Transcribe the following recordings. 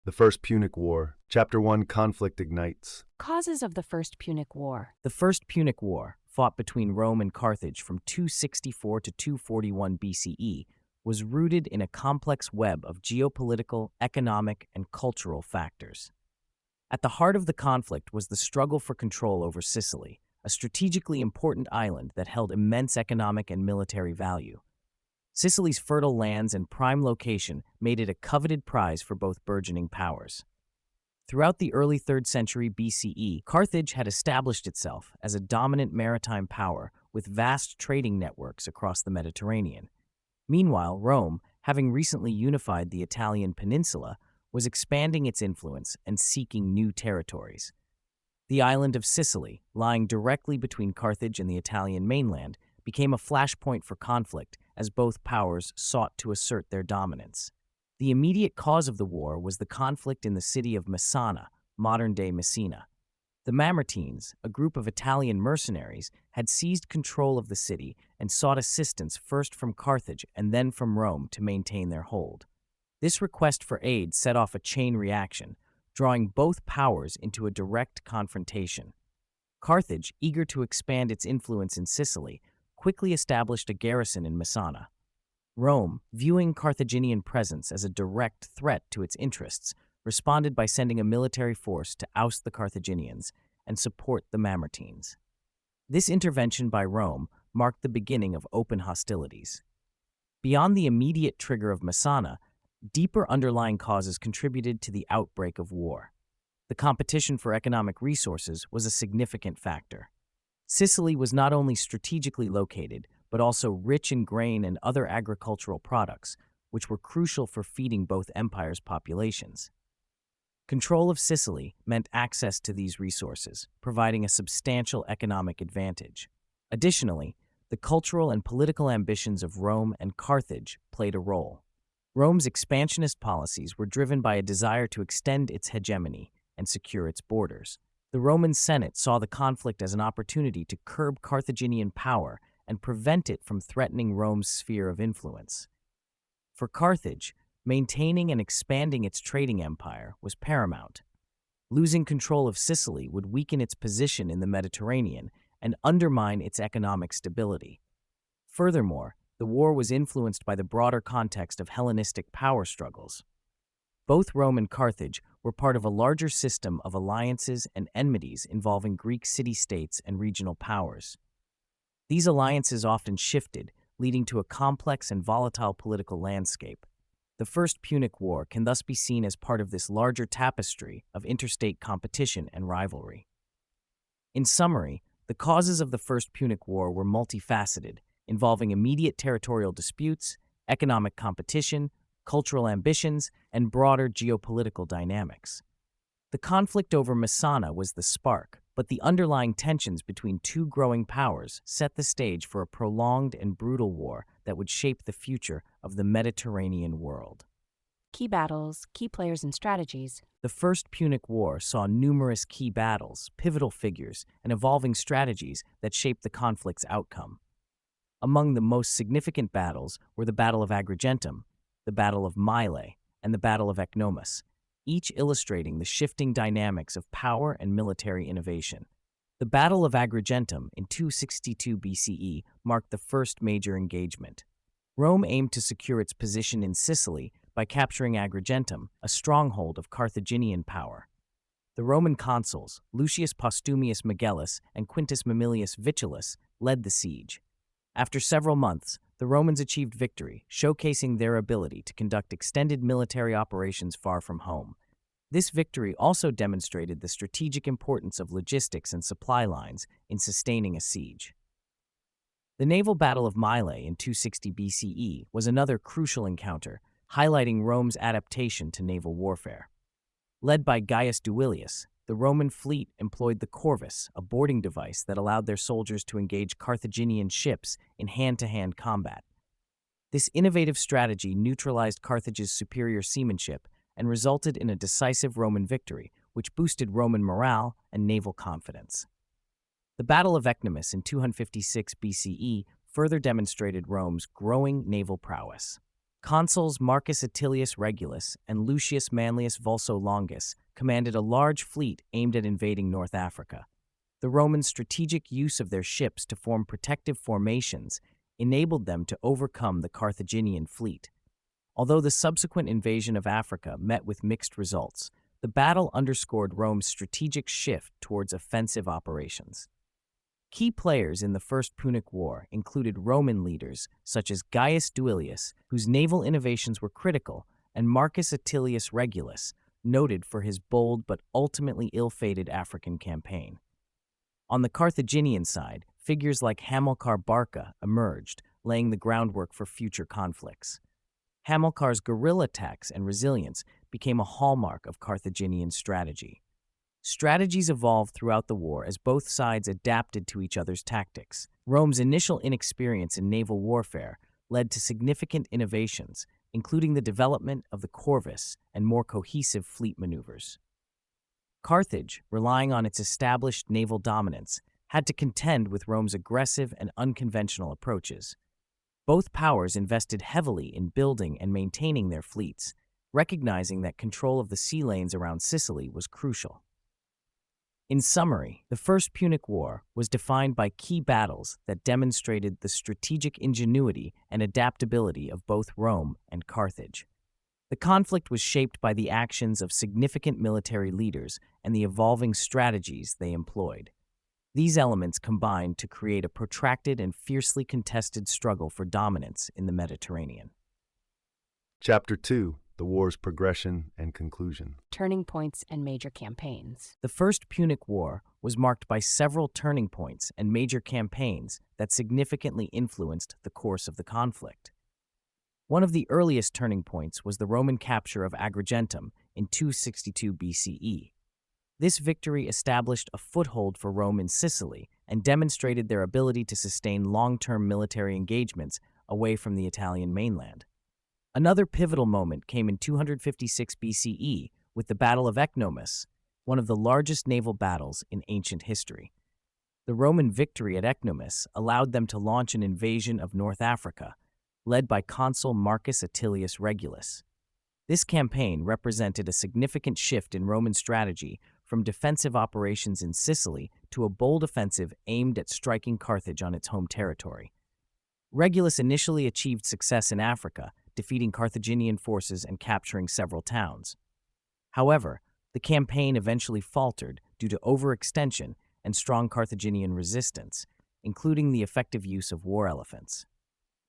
The First Punic War. Chapter 1 Conflict Ignites. Causes of the First Punic War. The First Punic War, fought between Rome and Carthage from 264 to 241 BCE, was rooted in a complex web of geopolitical, economic, and cultural factors. At the heart of the conflict was the struggle for control over Sicily, a strategically important island that held immense economic and military value. Sicily's fertile lands and prime location made it a coveted prize for both burgeoning powers. Throughout the early 3rd century BCE, Carthage had established itself as a dominant maritime power with vast trading networks across the Mediterranean. Meanwhile, Rome, having recently unified the Italian peninsula, was expanding its influence and seeking new territories. The island of Sicily, lying directly between Carthage and the Italian mainland, became a flashpoint for conflict as both powers sought to assert their dominance. The immediate cause of the war was the conflict in the city of Messana, modern-day Messina. The Mamertines, a group of Italian mercenaries, had seized control of the city and sought assistance first from Carthage and then from Rome to maintain their hold. This request for aid set off a chain reaction, drawing both powers into a direct confrontation. Carthage, eager to expand its influence in Sicily, quickly established a garrison in Messana. Rome, viewing Carthaginian presence as a direct threat to its interests, responded by sending a military force to oust the Carthaginians and support the Mamertines. This intervention by Rome marked the beginning of open hostilities. Beyond the immediate trigger of Messana, deeper underlying causes contributed to the outbreak of war. The competition for economic resources was a significant factor. Sicily was not only strategically located, but also rich in grain and other agricultural products, which were crucial for feeding both empires' populations. Control of Sicily meant access to these resources, providing a substantial economic advantage. Additionally, the cultural and political ambitions of Rome and Carthage played a role. Rome's expansionist policies were driven by a desire to extend its hegemony and secure its borders. The Roman Senate saw the conflict as an opportunity to curb Carthaginian power and prevent it from threatening Rome's sphere of influence. For Carthage, maintaining and expanding its trading empire was paramount. Losing control of Sicily would weaken its position in the Mediterranean and undermine its economic stability. Furthermore, the war was influenced by the broader context of Hellenistic power struggles. Both Rome and Carthage were part of a larger system of alliances and enmities involving Greek city-states and regional powers. These alliances often shifted, leading to a complex and volatile political landscape. The First Punic War can thus be seen as part of this larger tapestry of interstate competition and rivalry. In summary, the causes of the First Punic War were multifaceted, involving immediate territorial disputes, economic competition, cultural ambitions, and broader geopolitical dynamics. The conflict over Messana was the spark, but the underlying tensions between two growing powers set the stage for a prolonged and brutal war that would shape the future of the Mediterranean world. Key battles, key players and strategies. The First Punic War saw numerous key battles, pivotal figures, and evolving strategies that shaped the conflict's outcome. Among the most significant battles were the Battle of Agrigentum, the Battle of Mylae, and the Battle of Ecnomus, each illustrating the shifting dynamics of power and military innovation. The Battle of Agrigentum in 262 BCE marked the first major engagement. Rome aimed to secure its position in Sicily by capturing Agrigentum, a stronghold of Carthaginian power. The Roman consuls, Lucius Postumius Megellus and Quintus Mamilius Vitulus, led the siege. After several months, the Romans achieved victory, showcasing their ability to conduct extended military operations far from home. This victory also demonstrated the strategic importance of logistics and supply lines in sustaining a siege. The naval battle of Mylae in 260 BCE was another crucial encounter, highlighting Rome's adaptation to naval warfare. Led by Gaius Duilius, the Roman fleet employed the corvus, a boarding device that allowed their soldiers to engage Carthaginian ships in hand-to-hand combat. This innovative strategy neutralized Carthage's superior seamanship and resulted in a decisive Roman victory, which boosted Roman morale and naval confidence. The Battle of Ecnomus in 256 BCE further demonstrated Rome's growing naval prowess. Consuls Marcus Atilius Regulus and Lucius Manlius Vulso Longus commanded a large fleet aimed at invading North Africa. The Romans' strategic use of their ships to form protective formations enabled them to overcome the Carthaginian fleet. Although the subsequent invasion of Africa met with mixed results, the battle underscored Rome's strategic shift towards offensive operations. Key players in the First Punic War included Roman leaders such as Gaius Duilius, whose naval innovations were critical, and Marcus Atilius Regulus, noted for his bold but ultimately ill-fated African campaign. On the Carthaginian side, figures like Hamilcar Barca emerged, laying the groundwork for future conflicts. Hamilcar's guerrilla attacks and resilience became a hallmark of Carthaginian strategy. Strategies evolved throughout the war as both sides adapted to each other's tactics. Rome's initial inexperience in naval warfare led to significant innovations, including the development of the corvus and more cohesive fleet maneuvers. Carthage, relying on its established naval dominance, had to contend with Rome's aggressive and unconventional approaches. Both powers invested heavily in building and maintaining their fleets, recognizing that control of the sea lanes around Sicily was crucial. In summary, the First Punic War was defined by key battles that demonstrated the strategic ingenuity and adaptability of both Rome and Carthage. The conflict was shaped by the actions of significant military leaders and the evolving strategies they employed. These elements combined to create a protracted and fiercely contested struggle for dominance in the Mediterranean. Chapter 2: The War's Progression and Conclusion. Turning points and major campaigns. The First Punic War was marked by several turning points and major campaigns that significantly influenced the course of the conflict. One of the earliest turning points was the Roman capture of Agrigentum in 262 BCE. This victory established a foothold for Rome in Sicily and demonstrated their ability to sustain long-term military engagements away from the Italian mainland. Another pivotal moment came in 256 BCE with the Battle of Ecnomus, one of the largest naval battles in ancient history. The Roman victory at Ecnomus allowed them to launch an invasion of North Africa, led by consul Marcus Atilius Regulus. This campaign represented a significant shift in Roman strategy from defensive operations in Sicily to a bold offensive aimed at striking Carthage on its home territory. Regulus initially achieved success in Africa, defeating Carthaginian forces and capturing several towns. However, the campaign eventually faltered due to overextension and strong Carthaginian resistance, including the effective use of war elephants.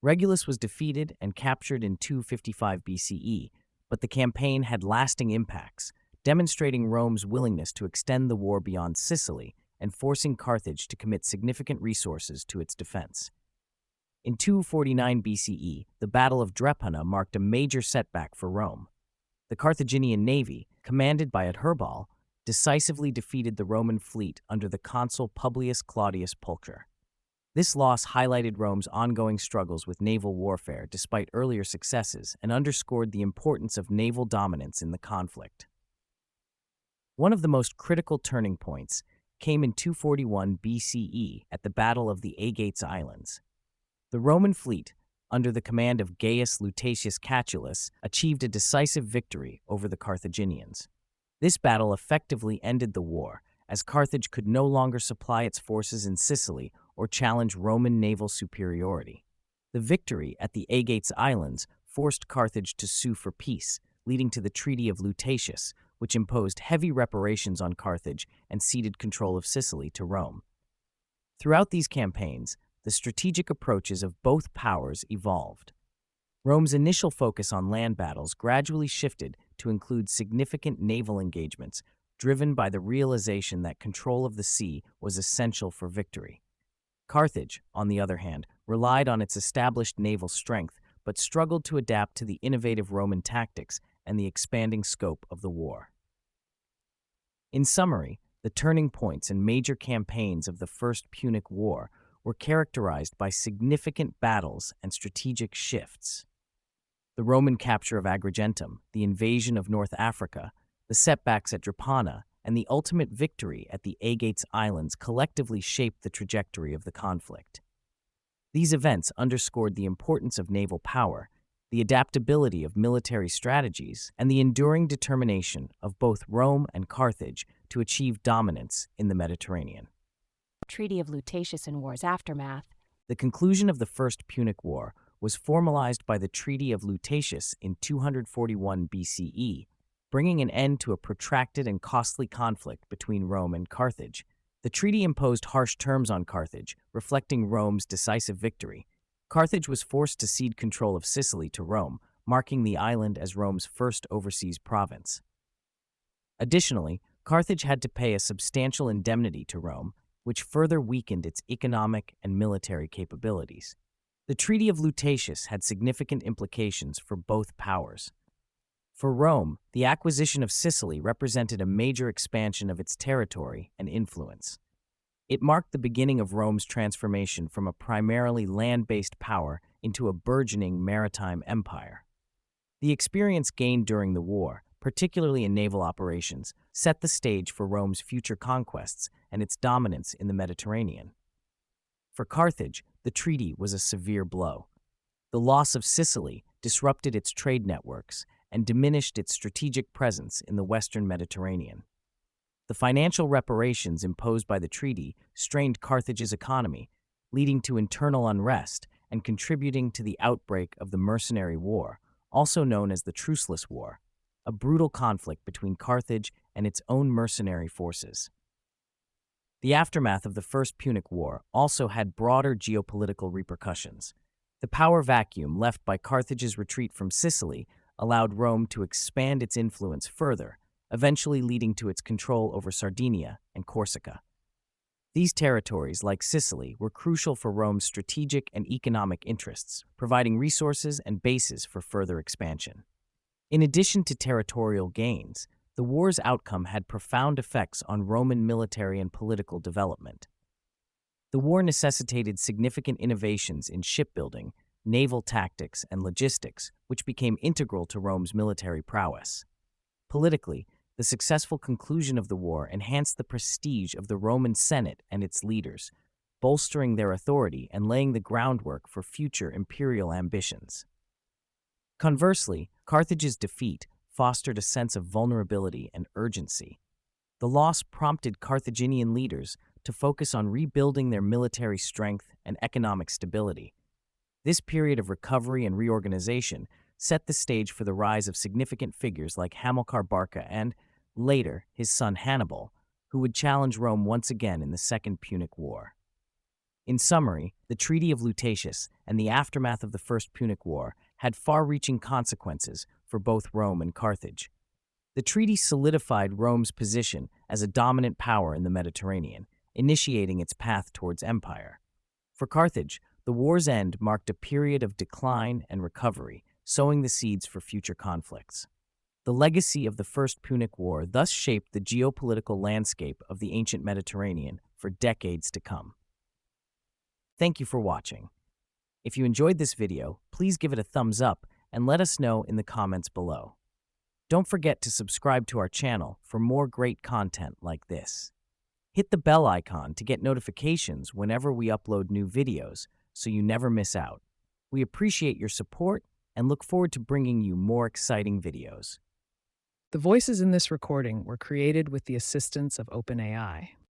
Regulus was defeated and captured in 255 BCE, but the campaign had lasting impacts, demonstrating Rome's willingness to extend the war beyond Sicily and forcing Carthage to commit significant resources to its defense. In 249 BCE, the Battle of Drepana marked a major setback for Rome. The Carthaginian navy, commanded by Adherbal, decisively defeated the Roman fleet under the consul Publius Claudius Pulcher. This loss highlighted Rome's ongoing struggles with naval warfare despite earlier successes and underscored the importance of naval dominance in the conflict. One of the most critical turning points came in 241 BCE at the Battle of the Aegates Islands. The Roman fleet, under the command of Gaius Lutatius Catulus, achieved a decisive victory over the Carthaginians. This battle effectively ended the war, as Carthage could no longer supply its forces in Sicily or challenge Roman naval superiority. The victory at the Aegates Islands forced Carthage to sue for peace, leading to the Treaty of Lutatius, which imposed heavy reparations on Carthage and ceded control of Sicily to Rome. Throughout these campaigns, the strategic approaches of both powers evolved. Rome's initial focus on land battles gradually shifted to include significant naval engagements, driven by the realization that control of the sea was essential for victory. Carthage, on the other hand, relied on its established naval strength but struggled to adapt to the innovative Roman tactics and the expanding scope of the war. In summary, the turning points and major campaigns of the First Punic War were characterized by significant battles and strategic shifts. The Roman capture of Agrigentum, the invasion of North Africa, the setbacks at Drepana, and the ultimate victory at the Aegates Islands collectively shaped the trajectory of the conflict. These events underscored the importance of naval power, the adaptability of military strategies, and the enduring determination of both Rome and Carthage to achieve dominance in the Mediterranean. Treaty of Lutatius and war's aftermath. The conclusion of the First Punic War was formalized by the Treaty of Lutatius in 241 BCE, bringing an end to a protracted and costly conflict between Rome and Carthage. The treaty imposed harsh terms on Carthage, reflecting Rome's decisive victory. Carthage was forced to cede control of Sicily to Rome, marking the island as Rome's first overseas province. Additionally, Carthage had to pay a substantial indemnity to Rome, which further weakened its economic and military capabilities. The Treaty of Lutatius had significant implications for both powers. For Rome, the acquisition of Sicily represented a major expansion of its territory and influence. It marked the beginning of Rome's transformation from a primarily land-based power into a burgeoning maritime empire. The experience gained during the war, particularly in naval operations, set the stage for Rome's future conquests and its dominance in the Mediterranean. For Carthage, the treaty was a severe blow. The loss of Sicily disrupted its trade networks and diminished its strategic presence in the western Mediterranean. The financial reparations imposed by the treaty strained Carthage's economy, leading to internal unrest and contributing to the outbreak of the Mercenary War, also known as the Truceless War, a brutal conflict between Carthage and its own mercenary forces. The aftermath of the First Punic War also had broader geopolitical repercussions. The power vacuum left by Carthage's retreat from Sicily allowed Rome to expand its influence further, eventually leading to its control over Sardinia and Corsica. These territories, like Sicily, were crucial for Rome's strategic and economic interests, providing resources and bases for further expansion. In addition to territorial gains, the war's outcome had profound effects on Roman military and political development. The war necessitated significant innovations in shipbuilding, naval tactics, and logistics, which became integral to Rome's military prowess. Politically, the successful conclusion of the war enhanced the prestige of the Roman Senate and its leaders, bolstering their authority and laying the groundwork for future imperial ambitions. Conversely, Carthage's defeat fostered a sense of vulnerability and urgency. The loss prompted Carthaginian leaders to focus on rebuilding their military strength and economic stability. This period of recovery and reorganization set the stage for the rise of significant figures like Hamilcar Barca and, later, his son Hannibal, who would challenge Rome once again in the Second Punic War. In summary, the Treaty of Lutatius and the aftermath of the First Punic War had far-reaching consequences for both Rome and Carthage. The treaty solidified Rome's position as a dominant power in the Mediterranean, initiating its path towards empire. For Carthage, the war's end marked a period of decline and recovery, sowing the seeds for future conflicts. The legacy of the First Punic War thus shaped the geopolitical landscape of the ancient Mediterranean for decades to come. Thank you for watching. If you enjoyed this video, please give it a thumbs up and let us know in the comments below. Don't forget to subscribe to our channel for more great content like this. Hit the bell icon to get notifications whenever we upload new videos so you never miss out. We appreciate your support and look forward to bringing you more exciting videos. The voices in this recording were created with the assistance of OpenAI.